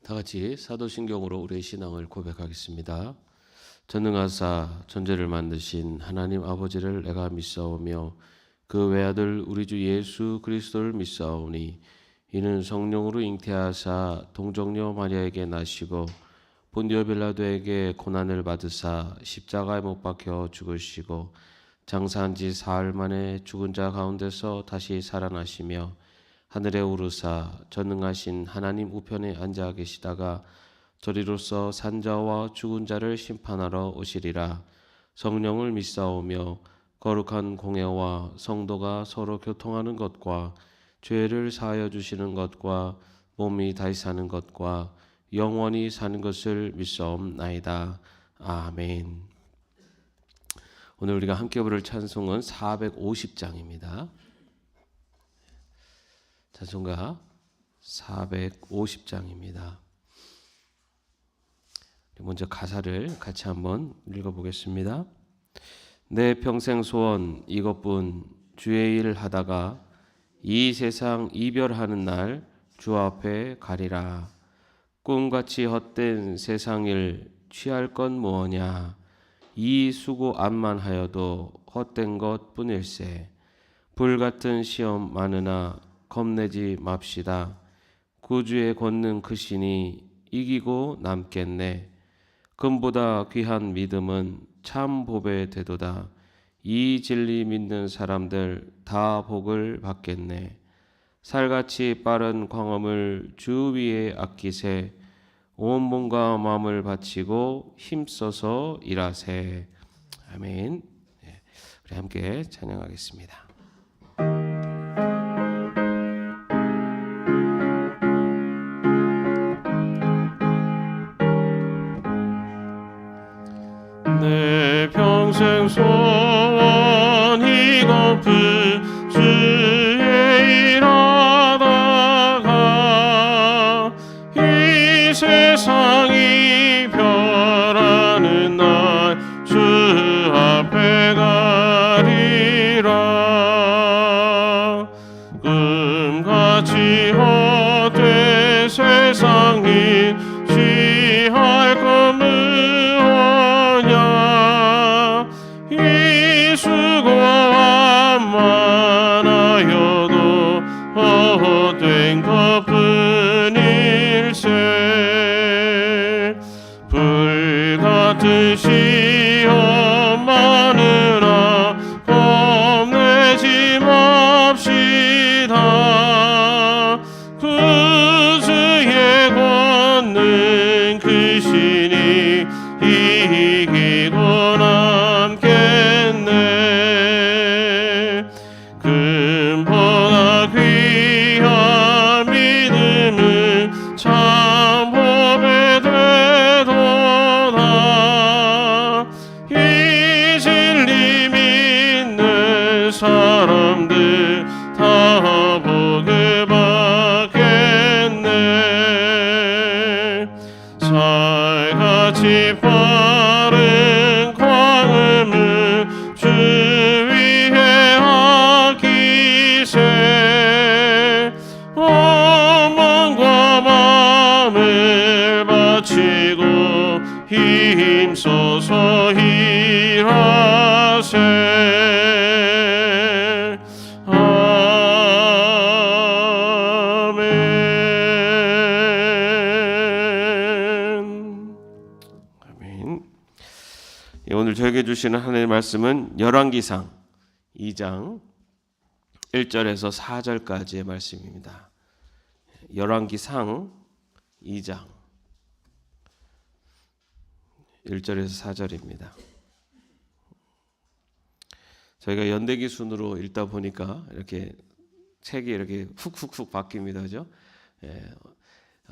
다 같이 사도신경으로 우리의 신앙을 고백하겠습니다. 전능하사 천지를 만드신 하나님 아버지를 내가 믿사오며 그 외아들 우리 주 예수 그리스도를 믿사오니 이는 성령으로 잉태하사 동정녀 마리아에게 나시고 본디오 빌라도에게 고난을 받으사 십자가에 못 박혀 죽으시고 장사한 지 사흘 만에 죽은 자 가운데서 다시 살아나시며 하늘에 오르사 전능하신 하나님 우편에 앉아 계시다가 저리로서 산자와 죽은 자를 심판하러 오시리라. 성령을 믿사오며 거룩한 공예와 성도가 서로 교통하는 것과 죄를 사하여 주시는 것과 몸이 다시 사는 것과 영원히 사는 것을 믿사옵나이다. 아멘. 오늘 우리가 함께 부를 찬송은 450장입니다. 찬송가 450장입니다. 먼저 가사를 같이 한번 읽어보겠습니다. 내 평생 소원 이것뿐 주의 일 하다가 이 세상 이별하는 날 주 앞에 가리라. 꿈같이 헛된 세상일 취할 건 무엇냐. 이 수고 암만 하여도 헛된 것 뿐일세. 불같은 시험 많으나 겁내지 맙시다. 구주의 권능 크시니 이기고 남겠네. 금보다 귀한 믿음은 참 보배 되도다. 이 진리 믿는 사람들 다 복을 받겠네. 살같이 빠른 광음을 주 위에 아끼세. 온 몸과 마음을 바치고 힘써서 일하세. 아멘. 우리 함께 찬양하겠습니다. 내 평생 소원 이것뿐 주의 일 하다가 이 세상이 변하는 날 주 앞에 가리라. 꿈같이 헛된 세상이 취할 것은 이 수고만 하여도 헛된 것뿐일세. 불같은 시험 많으나 겁내지 맙시다. 구주의 권능 크시니 이기고 남겠네. 금보다 귀한 믿음은 참 보배 되도다. 이 진리 믿는 사람들 다 복을 받겠네. 살같이 빠른 광음을 주 위에 아끼세. 온 몸과 마음을 바치고 힘써서 일하세. 아멘. 오늘 저에게 주시는 하나님의 말씀은 열왕기상 2장 1절에서 4절까지의 말씀입니다. 열왕기상 2장 1절에서 4절입니다. 저희가 연대기 순으로 읽다 보니까 이렇게 책이 이렇게 훅훅훅 바뀝니다. 그죠?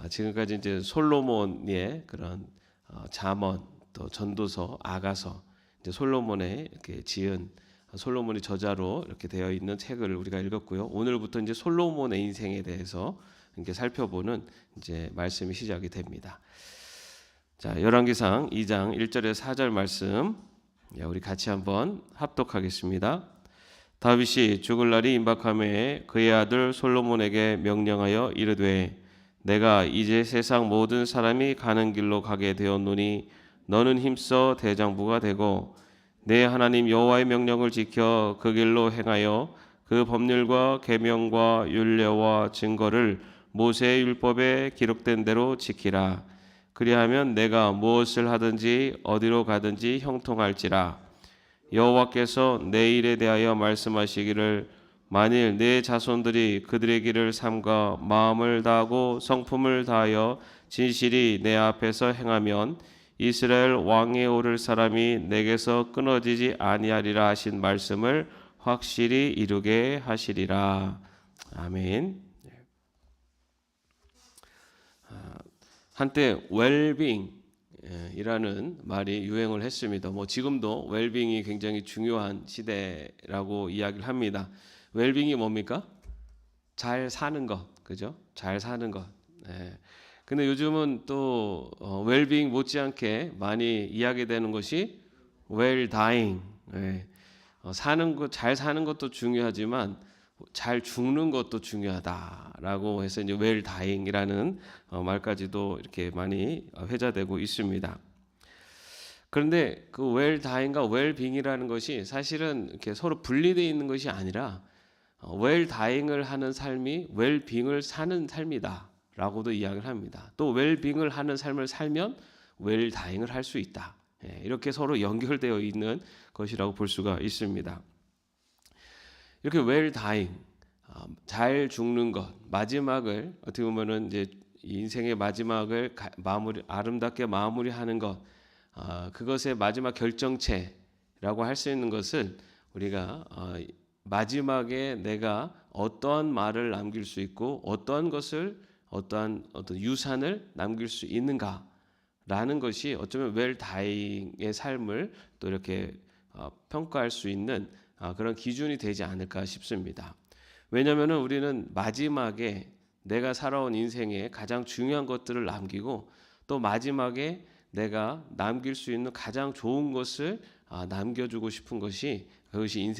지금까지 이제 솔로몬의 그런 잠언, 또 전도서, 아가서, 이제 솔로몬의 이렇게 지은 솔로몬이 저자로 이렇게 되어 있는 책을 우리가 읽었고요. 오늘부터 이제 솔로몬의 인생에 대해서 이렇게 살펴보는 이제 말씀이 시작이 됩니다. 자, 열왕기상 2장 1절에서 4절 말씀 우리 같이 한번 합독하겠습니다. 다윗이 죽을 날이 임박하매 그의 아들 솔로몬에게 명령하여 이르되 내가 이제 세상 모든 사람이 가는 길로 가게 되었노니 너는 힘써 대장부가 되고 내 하나님 여호와의 명령을 지켜 그 길로 행하여 그 법률과 계명과 율례와 증거를 모세의 율법에 기록된 대로 지키라. 그리하면 내가 무엇을 하든지 어디로 가든지 형통할지라. 여호와께서 내 일에 대하여 말씀하시기를 만일 내 자손들이 그들의 길을 삼가 마음을 다하고 성품을 다하여 진실이 내 앞에서 행하면 이스라엘 왕에 오를 사람이 내게서 끊어지지 아니하리라 하신 말씀을 확실히 이루게 하시리라. 아멘. 한때 웰빙 이라는 말이 유행을 했습니다. 지금도 웰빙이 굉장히 중요한 시대라고 이야기를 합니다. 웰빙이 뭡니까? 잘 사는 것, 그죠? 잘 사는 것. 근데 요즘은 또 웰빙 못지않게 많이 이야기되는 것이 웰 다잉. 사는 것, 잘 사는 것도 중요하지만 잘 죽는 것도 중요하다라고 해서 이제 웰 다잉이라는 말까지도 이렇게 많이 회자되고 있습니다. 그런데 그 웰 다잉과 웰 빙이라는 것이 사실은 이렇게 서로 분리되어 있는 것이 아니라 웰 다잉을 하는 삶이 웰 빙을 사는 삶이다라고도 이야기를 합니다. 또 웰 빙을 하는 삶을 살면 웰 다잉을 할 수 있다. 이렇게 서로 연결되어 있는 것이라고 볼 수가 있습니다. 이렇게 웰 다잉, 잘 죽는 것, 마지막을 어떻게 보면은 이제 인생의 마지막을 아름답게 마무리하는 것, 그것의 마지막 결정체라고 할 수 있는 것은 우리가 마지막에 내가 어떠한 말을 남길 수 있고 어떠한 어떤 유산을 남길 수 있는가라는 것이 어쩌면 웰 다잉의 삶을 또 이렇게 평가할 수 있는 그런 기준이 되지 않을까 싶습니다. 왜냐하면 우리는 마지막에 내가 살아온 인생에 가장 중요한 것들을 남기고 또 마지막에 내가 남길 수 있는 가장 좋은 것을 남겨주고 싶은 것이 그것이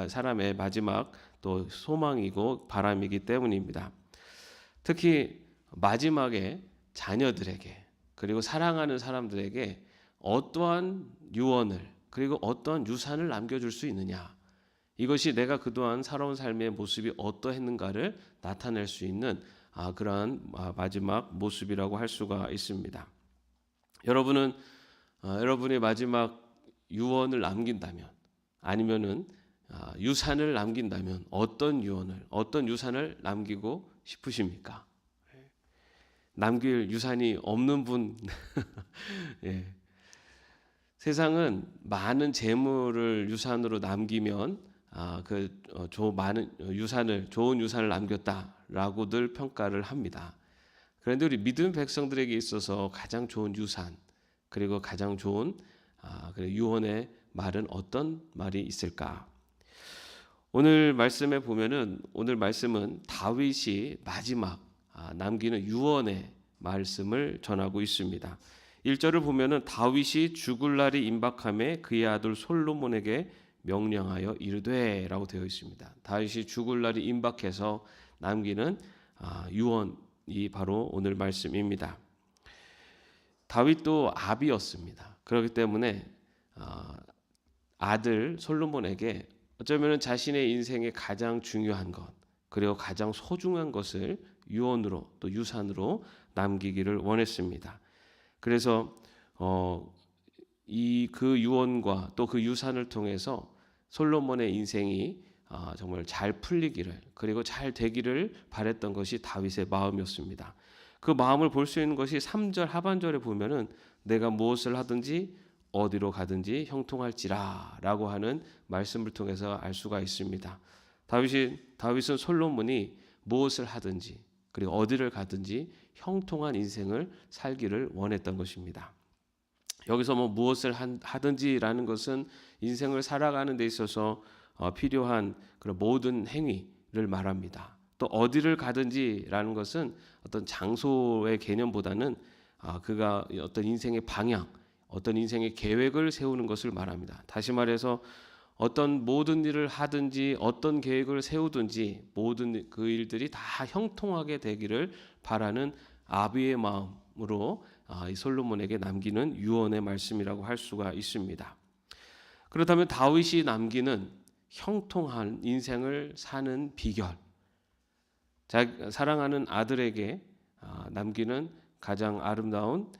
사람의 마지막 또 소망이고 바람이기 때문입니다. 특히 마지막에 자녀들에게 그리고 사랑하는 사람들에게 어떠한 유언을 그리고 어떠한 유산을 남겨줄 수 있느냐, 이것이 내가 그동안 살아온 삶의 모습이 어떠했는가를 나타낼 수 있는 그러한 마지막 모습이라고 할 수가 있습니다. 여러분은 여러분의 마지막 유언을 남긴다면 아니면은 유산을 남긴다면 어떤 유산을 남기고 싶으십니까? 남길 유산이 없는 분 예. 세상은 많은 재물을 유산으로 남기면 좋은 유산을 남겼다라고들 평가를 합니다. 그런데 우리 믿음 백성들에게 있어서 가장 좋은 유산 그리고 가장 좋은 유언의 말은 어떤 말이 있을까? 오늘 말씀에 보면은 오늘 말씀은 다윗이 마지막 남기는 유언의 말씀을 전하고 있습니다. 1절을 보면은 다윗이 죽을 날이 임박함에 그의 아들 솔로몬에게 명령하여 이르되라고 되어 있습니다. 다윗이 죽을 날이 임박해서 남기는 유언이 바로 오늘 말씀입니다. 다윗도 아비였습니다. 그렇기 때문에 아들 솔로몬에게 어쩌면 자신의 인생의 가장 중요한 것 그리고 가장 소중한 것을 유언으로 또 유산으로 남기기를 원했습니다. 그래서 그 유언과 또 그 유산을 통해서 솔로몬의 인생이 정말 잘 풀리기를 그리고 잘 되기를 바랬던 것이 다윗의 마음이었습니다. 그 마음을 볼 수 있는 것이 3절 하반절에 보면은 내가 무엇을 하든지 어디로 가든지 형통할지라라고 하는 말씀을 통해서 알 수가 있습니다. 다윗은 솔로몬이 무엇을 하든지 그리고 어디를 가든지 형통한 인생을 살기를 원했던 것입니다. 여기서 무엇을 하든지라는 것은 인생을 살아가는 데 있어서 필요한 그런 모든 행위를 말합니다. 또 어디를 가든지라는 것은 어떤 장소의 개념보다는 그가 어떤 인생의 방향, 어떤 인생의 계획을 세우는 것을 말합니다. 다시 말해서 어떤 모든 일을 하든지 어떤 계획을 세우든지 모든 그 일들이 다 형통하게 되기를 바라는 아비의 마음으로 이 솔로몬에게 남기는 유언의 말씀이라고 할 수가 있습니다. 그렇다면 다윗이 남기는 형통한 인생을 사는 비결, 사랑하는 아들에게 남기는 가장 아름다운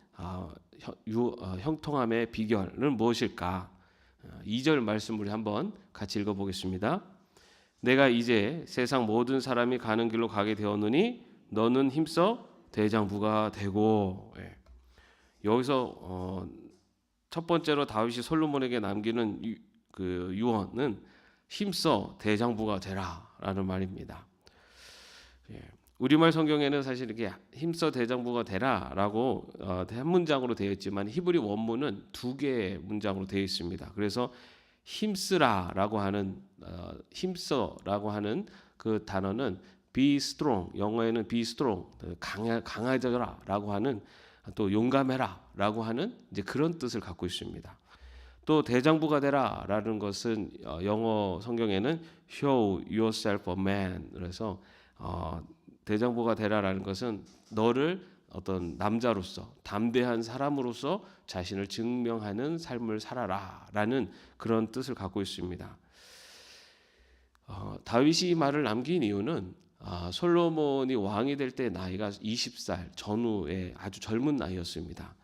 형통함의 비결은 무엇일까? 2절 말씀 우리 한번 같이 읽어보겠습니다. 내가 이제 세상 모든 사람이 가는 길로 가게 되었느니 너는 힘써 대장부가 되고. 여기서 첫 번째로 다윗이 솔로몬에게 남기는 그 유언은 힘써 대장부가 되라라는 말입니다. 우리말 성경에는 사실 이렇게 힘써 대장부가 되라라고 한 문장으로 되어 있지만 히브리 원문은 두 개의 문장으로 되어 있습니다. 그래서 힘쓰라라고 하는 힘써라고 하는 그 단어는 be strong, 영어에는 be strong, 강해져라라고 하는, 또 용감해라라고 하는 이제 그런 뜻을 갖고 있습니다. 또 대장부가 되라라는 것은 영어 성경에는 show yourself a man, 그래서 대장부가 되라라는 것은 너를 어떤 남자로서 담대한 사람으로서 자신을 증명하는 삶을 살아라라는 그런 뜻을 갖고 있습니다. 다윗이 이 말을 남긴 이유는 솔로몬이 왕이 될 때 나이가 20살 전후의 아주 젊은 나이였습니다.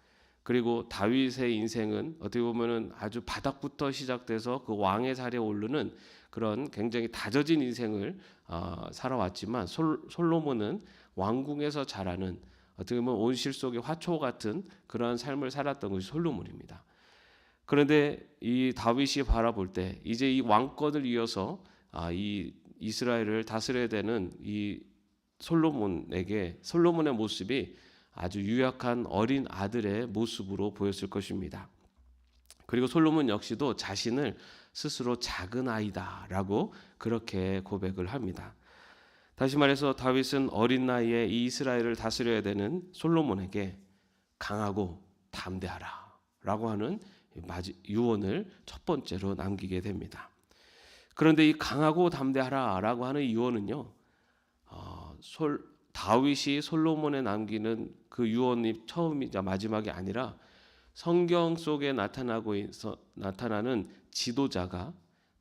그리고 다윗의 인생은 어떻게 보면은 아주 바닥부터 시작돼서 그 왕의 자리에 오르는 그런 굉장히 다져진 인생을 살아왔지만 솔로몬은 왕궁에서 자라는 어떻게 보면 온실 속의 화초 같은 그러한 삶을 살았던 것이 솔로몬입니다. 그런데 이 다윗이 바라볼 때 이제 이 왕권을 이어서 이 이스라엘을 다스려야 되는 이 솔로몬의 모습이 아주 유약한 어린 아들의 모습으로 보였을 것입니다. 그리고 솔로몬 역시도 자신을 스스로 작은 아이다라고 그렇게 고백을 합니다. 다시 말해서 다윗은 어린 나이에 이 이스라엘을 다스려야 되는 솔로몬에게 강하고 담대하라라고 하는 유언을 첫 번째로 남기게 됩니다. 그런데 이 강하고 담대하라라고 하는 유언은요, 다윗이 솔로몬에 남기는 그 유언이 처음이자 마지막이 아니라 성경 속에 나타나는 지도자가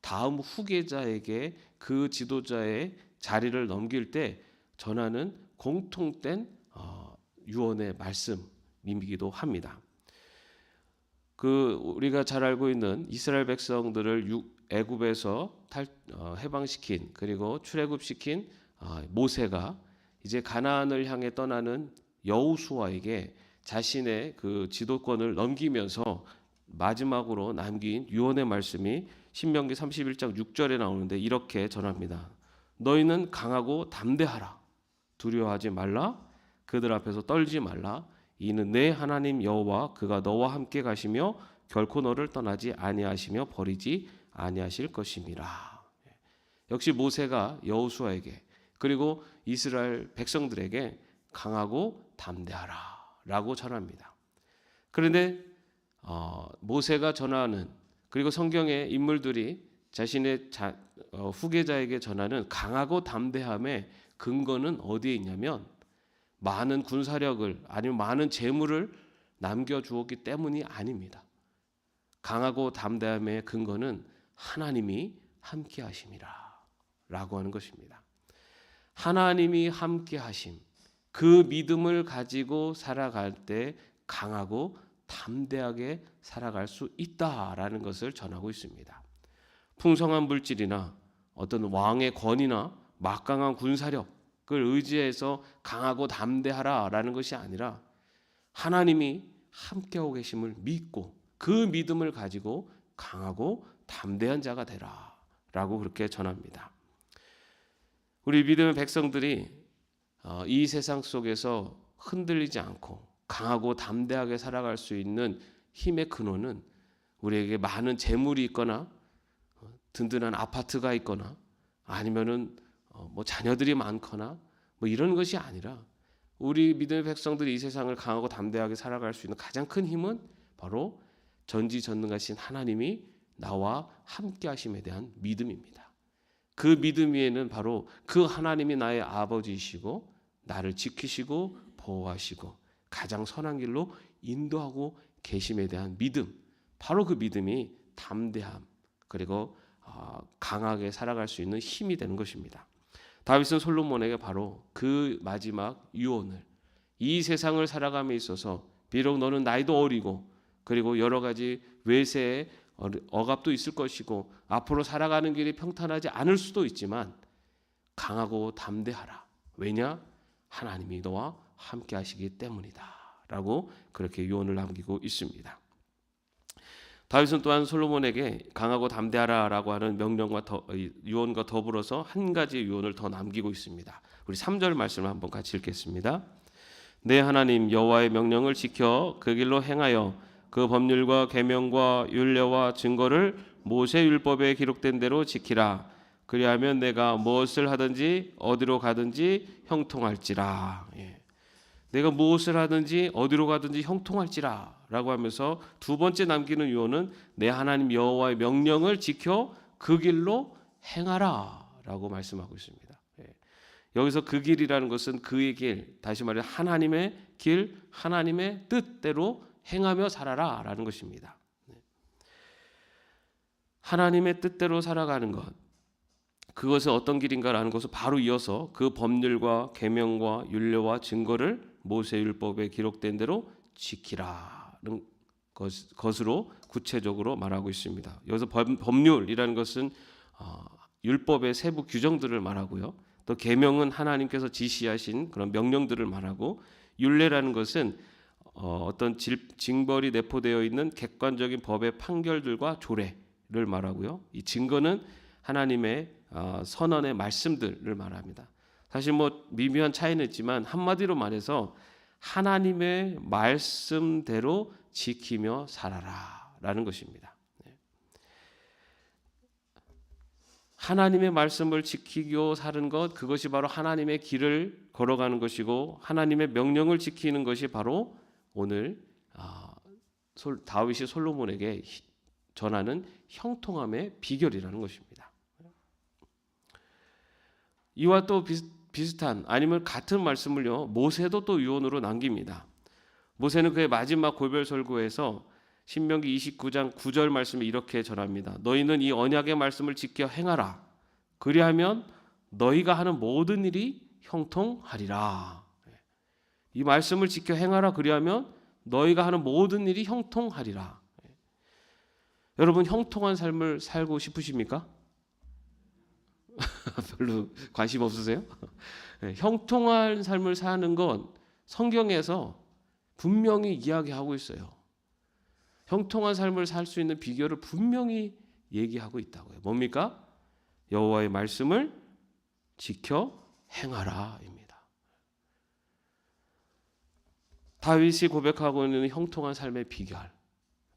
다음 후계자에게 그 지도자의 자리를 넘길 때 전하는 공통된 유언의 말씀이기도 합니다. 우리가 잘 알고 있는 이스라엘 백성들을 애굽에서 해방시킨, 그리고 출애굽시킨 모세가 이제 가나안을 향해 떠나는 여호수아에게 자신의 그 지도권을 넘기면서 마지막으로 남긴 유언의 말씀이 신명기 31장 6절에 나오는데 이렇게 전합니다. 너희는 강하고 담대하라. 두려워하지 말라. 그들 앞에서 떨지 말라. 이는 내 하나님 여호와 그가 너와 함께 가시며 결코 너를 떠나지 아니하시며 버리지 아니하실 것임이라. 역시 모세가 여호수아에게 그리고 이스라엘 백성들에게 강하고 담대하라라고 전합니다. 그런데 모세가 전하는, 그리고 성경의 인물들이 자신의 후계자에게 전하는 강하고 담대함의 근거는 어디에 있냐면 많은 군사력을 아니면 많은 재물을 남겨주었기 때문이 아닙니다. 강하고 담대함의 근거는 하나님이 함께 하심이라 라고 하는 것입니다. 하나님이 함께 하심, 그 믿음을 가지고 살아갈 때 강하고 담대하게 살아갈 수 있다라는 것을 전하고 있습니다. 풍성한 물질이나 어떤 왕의 권위나 막강한 군사력을 의지해서 강하고 담대하라라는 것이 아니라 하나님이 함께하고 계심을 믿고 그 믿음을 가지고 강하고 담대한 자가 되라라고 그렇게 전합니다. 우리 믿음의 백성들이 이 세상 속에서 흔들리지 않고 강하고 담대하게 살아갈 수 있는 힘의 근원은 우리에게 많은 재물이 있거나 든든한 아파트가 있거나 아니면은 자녀들이 많거나 이런 것이 아니라 우리 믿음의 백성들이 이 세상을 강하고 담대하게 살아갈 수 있는 가장 큰 힘은 바로 전지전능하신 하나님이 나와 함께 하심에 대한 믿음입니다. 그 믿음 위에는 바로 그 하나님이 나의 아버지이시고 나를 지키시고 보호하시고 가장 선한 길로 인도하고 계심에 대한 믿음, 바로 그 믿음이 담대함 그리고 강하게 살아갈 수 있는 힘이 되는 것입니다. 다윗은 솔로몬에게 바로 그 마지막 유언을, 이 세상을 살아감에 있어서 비록 너는 나이도 어리고 그리고 여러 가지 외세의 억압도 있을 것이고 앞으로 살아가는 길이 평탄하지 않을 수도 있지만 강하고 담대하라. 왜냐? 하나님이 너와 함께 하시기 때문이다 라고 그렇게 유언을 남기고 있습니다. 다윗은 또한 솔로몬에게 강하고 담대하라 라고 하는 명령과 유언과 더불어서 한 가지 유언을 더 남기고 있습니다. 우리 3절 말씀을 한번 같이 읽겠습니다. 내 하나님 여호와의 명령을 지켜 그 길로 행하여 그 법률과 계명과 율례와 증거를 모세 율법에 기록된 대로 지키라. 그리하면 내가 무엇을 하든지 어디로 가든지 형통할지라. 내가 무엇을 하든지 어디로 가든지 형통할지라 라고 하면서 두 번째 남기는 유언은 내 하나님 여호와의 명령을 지켜 그 길로 행하라 라고 말씀하고 있습니다. 여기서 그 길이라는 것은 그의 길, 다시 말해 하나님의 길, 하나님의 뜻대로 행하며 살아라 라는 것입니다. 하나님의 뜻대로 살아가는 것, 그것은 어떤 길인가라는 것을 바로 이어서 그 법률과 계명과 율례와 증거를 모세율법에 기록된 대로 지키라는 것으로 구체적으로 말하고 있습니다. 여기서 법률이라는 것은 율법의 세부 규정들을 말하고요. 또 계명은 하나님께서 지시하신 그런 명령들을 말하고, 율례라는 것은 어떤 징벌이 내포되어 있는 객관적인 법의 판결들과 조례를 말하고요. 이 증거는 하나님의 선언의 말씀들을 말합니다. 사실 뭐 미묘한 차이는 있지만 한마디로 말해서 하나님의 말씀대로 지키며 살아라라는 것입니다. 하나님의 말씀을 지키고 사는 것, 그것이 바로 하나님의 길을 걸어가는 것이고 하나님의 명령을 지키는 것이 바로 오늘 다윗이 솔로몬에게 전하는 형통함의 비결이라는 것입니다. 이와 또 비슷한 아니면 같은 말씀을요 모세도 또 유언으로 남깁니다. 모세는 그의 마지막 고별 설교에서 신명기 29장 9절 말씀에 이렇게 전합니다. 너희는 이 언약의 말씀을 지켜 행하라. 그리하면 너희가 하는 모든 일이 형통하리라. 이 말씀을 지켜 행하라. 그리하면 너희가 하는 모든 일이 형통하리라. 여러분 형통한 삶을 살고 싶으십니까? 별로 관심 없으세요? 형통한 삶을 사는 건 성경에서 분명히 이야기하고 있어요. 형통한 삶을 살 수 있는 비결을 분명히 얘기하고 있다고요. 뭡니까? 여호와의 말씀을 지켜 행하라입니다. 다윗이 고백하고 있는 형통한 삶의 비결,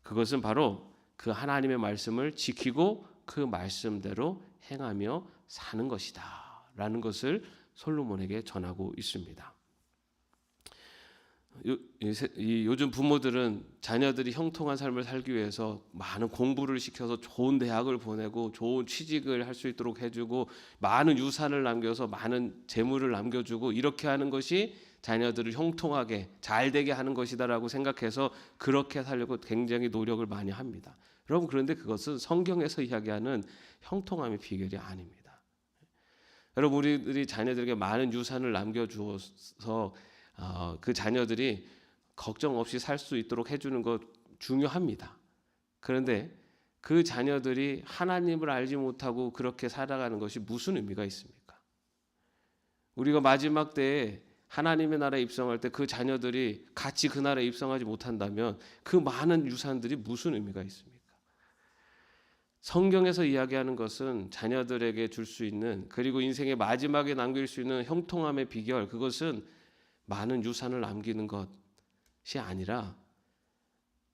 그것은 바로 그 하나님의 말씀을 지키고 그 말씀대로 행하며 사는 것이다 라는 것을 솔로몬에게 전하고 있습니다. 요즘 부모들은 자녀들이 형통한 삶을 살기 위해서 많은 공부를 시켜서 좋은 대학을 보내고 좋은 취직을 할 수 있도록 해주고 많은 유산을 남겨서 많은 재물을 남겨주고 이렇게 하는 것이 자녀들을 형통하게 잘 되게 하는 것이다라고 생각해서 그렇게 살려고 굉장히 노력을 많이 합니다. 여러분, 그런데 그것은 성경에서 이야기하는 형통함의 비결이 아닙니다. 여러분, 우리들이 자녀들에게 많은 유산을 남겨주어서 그 자녀들이 걱정 없이 살 수 있도록 해주는 것 중요합니다. 그런데 그 자녀들이 하나님을 알지 못하고 그렇게 살아가는 것이 무슨 의미가 있습니까? 우리가 마지막 때에 하나님의 나라에 입성할 때 그 자녀들이 같이 그 나라에 입성하지 못한다면 그 많은 유산들이 무슨 의미가 있습니까? 성경에서 이야기하는 것은 자녀들에게 줄 수 있는, 그리고 인생의 마지막에 남길 수 있는 형통함의 비결, 그것은 많은 유산을 남기는 것이 아니라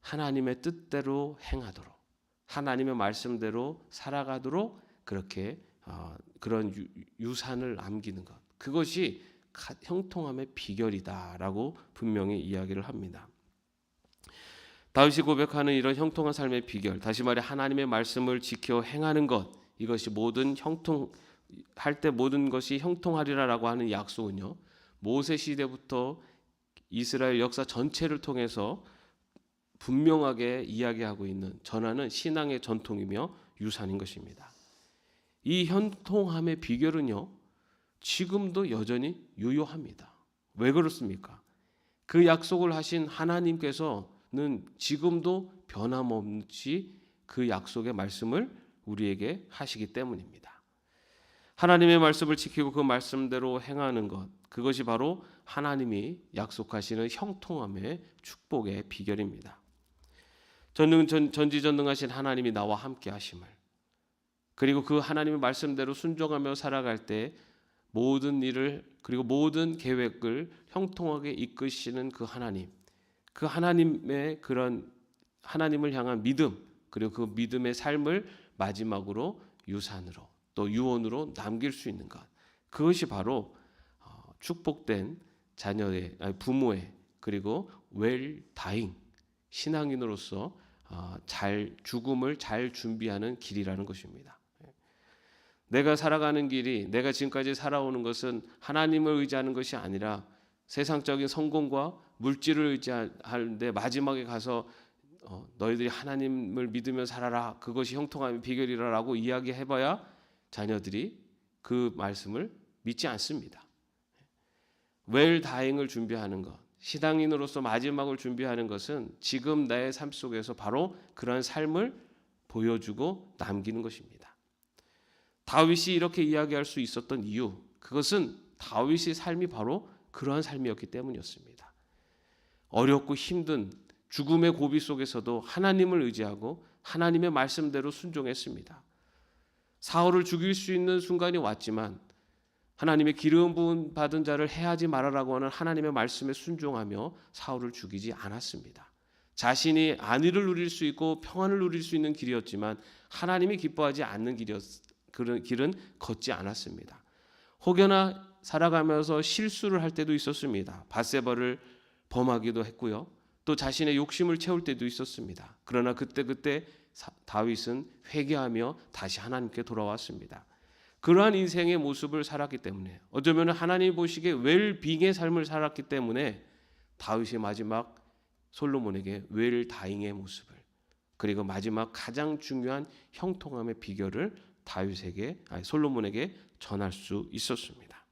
하나님의 뜻대로 행하도록, 하나님의 말씀대로 살아가도록 그렇게 그런 유산을 남기는 것, 그것이 형통함의 비결이다라고 분명히 이야기를 합니다. 다윗이 고백하는 이런 형통한 삶의 비결, 다시 말해 하나님의 말씀을 지켜 행하는 것, 이것이 모든 형통할 때 모든 것이 형통하리라라고 하는 약속은요 모세 시대부터 이스라엘 역사 전체를 통해서 분명하게 이야기하고 있는 전하는 신앙의 전통이며 유산인 것입니다. 이 형통함의 비결은요, 지금도 여전히 유효합니다. 왜 그렇습니까? 그 약속을 하신 하나님께서는 지금도 변함없이 그 약속의 말씀을 우리에게 하시기 때문입니다. 하나님의 말씀을 지키고 그 말씀대로 행하는 것, 그것이 바로 하나님이 약속하시는 형통함의 축복의 비결입니다. 전지전능하신 하나님이 나와 함께 하심을, 그리고 그 하나님의 말씀대로 순종하며 살아갈 때 모든 일을, 그리고 모든 계획을 형통하게 이끄시는 그 하나님의 그런 하나님을 향한 믿음, 그리고 그 믿음의 삶을 마지막으로 유산으로 또 유언으로 남길 수 있는 것, 그것이 바로 축복된 자녀의, 부모의, 그리고 웰다잉 신앙인으로서 죽음을 잘 준비하는 길이라는 것입니다. 내가 살아가는 길이, 내가 지금까지 살아오는 것은 하나님을 의지하는 것이 아니라 세상적인 성공과 물질을 의지하는데, 마지막에 가서 너희들이 하나님을 믿으며 살아라, 그것이 형통함의 비결이라고 이야기해봐야 자녀들이 그 말씀을 믿지 않습니다. 웰다잉을 준비하는 것, 신앙인으로서 마지막을 준비하는 것은 지금 나의 삶 속에서 바로 그러한 삶을 보여주고 남기는 것입니다. 다윗이 이렇게 이야기할 수 있었던 이유, 그것은 다윗의 삶이 바로 그러한 삶이었기 때문이었습니다. 어렵고 힘든 죽음의 고비 속에서도 하나님을 의지하고 하나님의 말씀대로 순종했습니다. 사울을 죽일 수 있는 순간이 왔지만 하나님의 기름 부음 받은 자를 해하지 말아라고 하는 하나님의 말씀에 순종하며 사울을 죽이지 않았습니다. 자신이 안위를 누릴 수 있고 평안을 누릴 수 있는 길이었지만 하나님이 기뻐하지 않는 그런 길은 걷지 않았습니다. 혹여나 살아가면서 실수를 할 때도 있었습니다. 밧세바를 범하기도 했고요. 또 자신의 욕심을 채울 때도 있었습니다. 그러나 그때 다윗은 회개하며 다시 하나님께 돌아왔습니다. 그러한 인생의 모습을 살았기 때문에, 어쩌면 하나님 보시기에 웰빙의 삶을 살았기 때문에 다윗의 마지막 솔로몬에게 웰다잉의 모습을, 그리고 마지막 가장 중요한 형통함의 비결을 솔로몬에게 전할 수 있었습니다.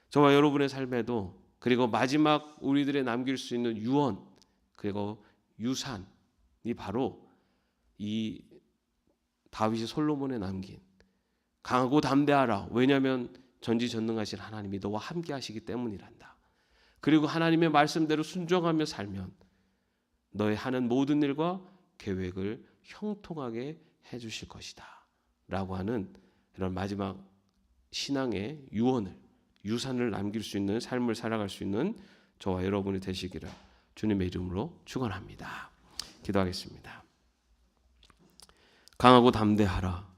저와 여러분의 삶에도, 그리고 마지막 우리들의 남길 수 있는 유언, 그리고 유산이 바로 이 다윗이 솔로몬에 남긴 강하고 담대하라, 왜냐하면 전지전능하신 하나님이 너와 함께 하시기 때문이란다. 그리고 하나님의 말씀대로 순종하며 살면 너의 하는 모든 일과 계획을 형통하게 해주실 것이다 라고 하는 이런 마지막 신앙의 유산을 남길 수 있는 삶을 살아갈 수 있는 저와 여러분이 되시기를 주님의 이름으로 축원합니다. 기도하겠습니다. 강하고 담대하라,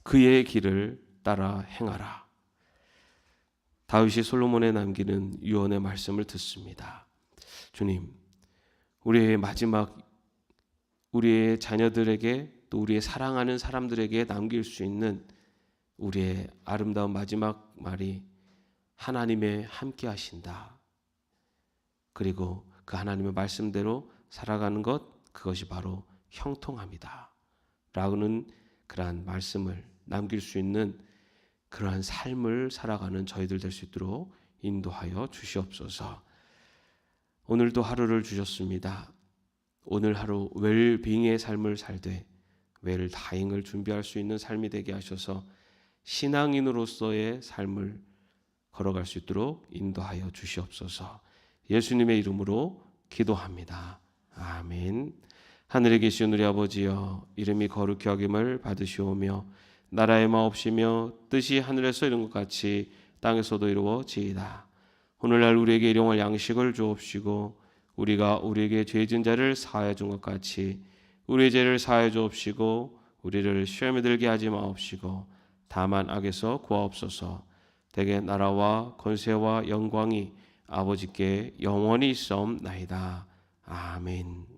그의 길을 따라 행하라. 다윗이 솔로몬에 남기는 유언의 말씀을 듣습니다. 주님, 우리의 마지막, 우리의 자녀들에게, 또 우리의 사랑하는 사람들에게 남길 수 있는 우리의 아름다운 마지막 말이 하나님의 함께 하신다, 그리고 그 하나님의 말씀대로 살아가는 것, 그것이 바로 형통함이다 라고는 그러한 말씀을 남길 수 있는 그러한 삶을 살아가는 저희들 될 수 있도록 인도하여 주시옵소서. 오늘도 하루를 주셨습니다. 오늘 하루 웰빙의 삶을 살되 웰다잉을 준비할 수 있는 삶이 되게 하셔서 신앙인으로서의 삶을 걸어갈 수 있도록 인도하여 주시옵소서. 예수님의 이름으로 기도합니다. 아멘. 하늘에 계신 우리 아버지여, 이름이 거룩히 여김을 받으시오며 나라의 마옵시며 뜻이 하늘에서 이룬 것 같이 땅에서도 이루어지이다. 오늘날 우리에게 일용할 양식을 주옵시고 우리가 우리에게 죄진 자를 사하여 준 것 같이 우리의 죄를 사하여 주옵시고 우리를 시험에 들게 하지 마옵시고 다만 악에서 구하옵소서. 대개 나라와 권세와 영광이 아버지께 영원히 있사옵나이다. 아멘.